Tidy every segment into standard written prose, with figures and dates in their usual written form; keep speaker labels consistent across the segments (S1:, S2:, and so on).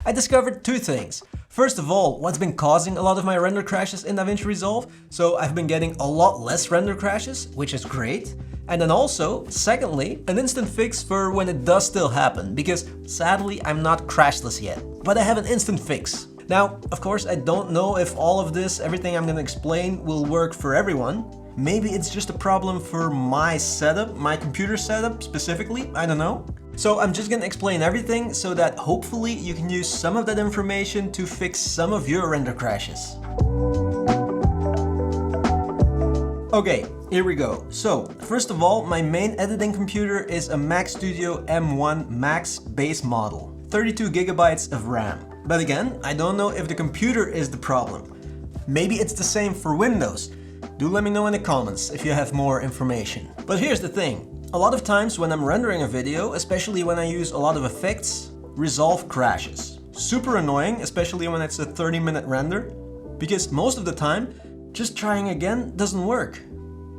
S1: I discovered two things. First of all, what's been causing a lot of my render crashes in DaVinci Resolve. So I've been getting a lot less render crashes, which is great. And then also, secondly, an instant fix for when it does still happen, because sadly I'm not crashless yet, but I have an instant fix. Now, of course, I don't know if all of this, everything I'm gonna explain, will work for everyone. Maybe it's just a problem for my setup, my computer setup specifically, I don't know. So I'm just gonna explain everything so that hopefully you can use some of that information to fix some of your render crashes. Okay, here we go. So, first of all, my main editing computer is a Mac Studio M1 Max base model, 32 gigabytes of RAM. But again, I don't know if the computer is the problem. Maybe it's the same for Windows. Do let me know in the comments if you have more information. But here's the thing. A lot of times when I'm rendering a video, especially when I use a lot of effects, Resolve crashes. Super annoying, especially when it's a 30-minute render, because most of the time, just trying again doesn't work.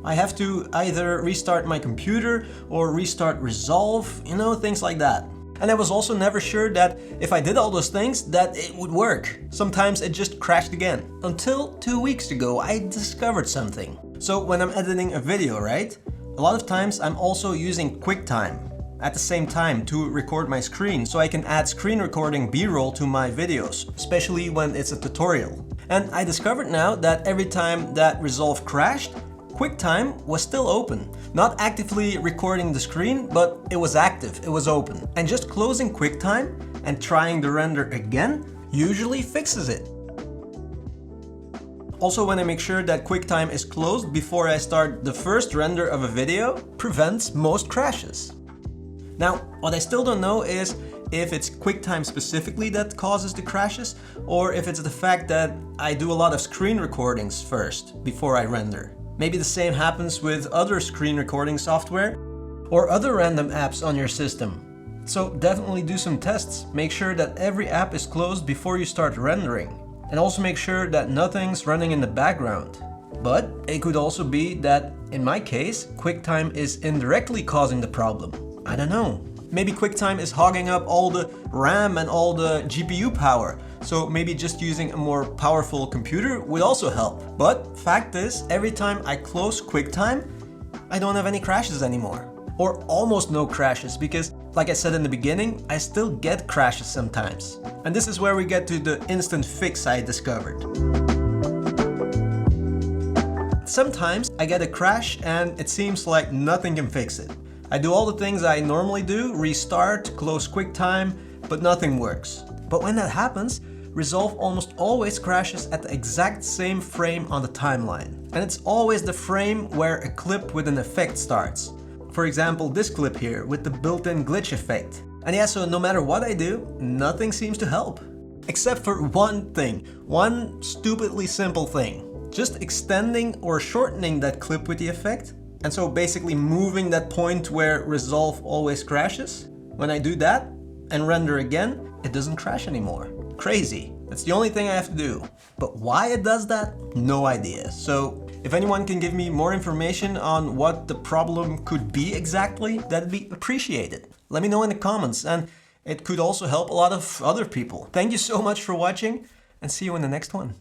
S1: I have to either restart my computer or restart Resolve, you know, things like that. And I was also never sure that if I did all those things, that it would work. Sometimes it just crashed again. Until 2 weeks ago, I discovered something. So when I'm editing a video, right? A lot of times I'm also using QuickTime at the same time to record my screen, so I can add screen recording B-roll to my videos, especially when it's a tutorial. And I discovered now that every time that Resolve crashed, QuickTime was still open. Not actively recording the screen, but it was active, it was open. And just closing QuickTime and trying the render again usually fixes it. Also, when I make sure that QuickTime is closed before I start the first render of a video, prevents most crashes. Now, what I still don't know is if it's QuickTime specifically that causes the crashes, or if it's the fact that I do a lot of screen recordings first before I render. Maybe the same happens with other screen recording software or other random apps on your system. So definitely do some tests. Make sure that every app is closed before you start rendering. And also make sure that nothing's running in the background. But it could also be that, in my case, QuickTime is indirectly causing the problem. I don't know. Maybe QuickTime is hogging up all the RAM and all the GPU power. So maybe just using a more powerful computer would also help. But fact is, every time I close QuickTime, I don't have any crashes anymore. Or almost no crashes, because like I said in the beginning, I still get crashes sometimes. And this is where we get to the instant fix I discovered. Sometimes I get a crash and it seems like nothing can fix it. I do all the things I normally do, restart, close QuickTime, but nothing works. But when that happens, Resolve almost always crashes at the exact same frame on the timeline. And it's always the frame where a clip with an effect starts. For example, this clip here with the built-in glitch effect. And yeah, so no matter what I do, nothing seems to help. Except for one thing, one stupidly simple thing. Just extending or shortening that clip with the effect. And so basically moving that point where Resolve always crashes. When I do that and render again, it doesn't crash anymore. Crazy. That's the only thing I have to do. But why it does that? No idea. So if anyone can give me more information on what the problem could be exactly, that'd be appreciated. Let me know in the comments, and it could also help a lot of other people. Thank you so much for watching, and see you in the next one.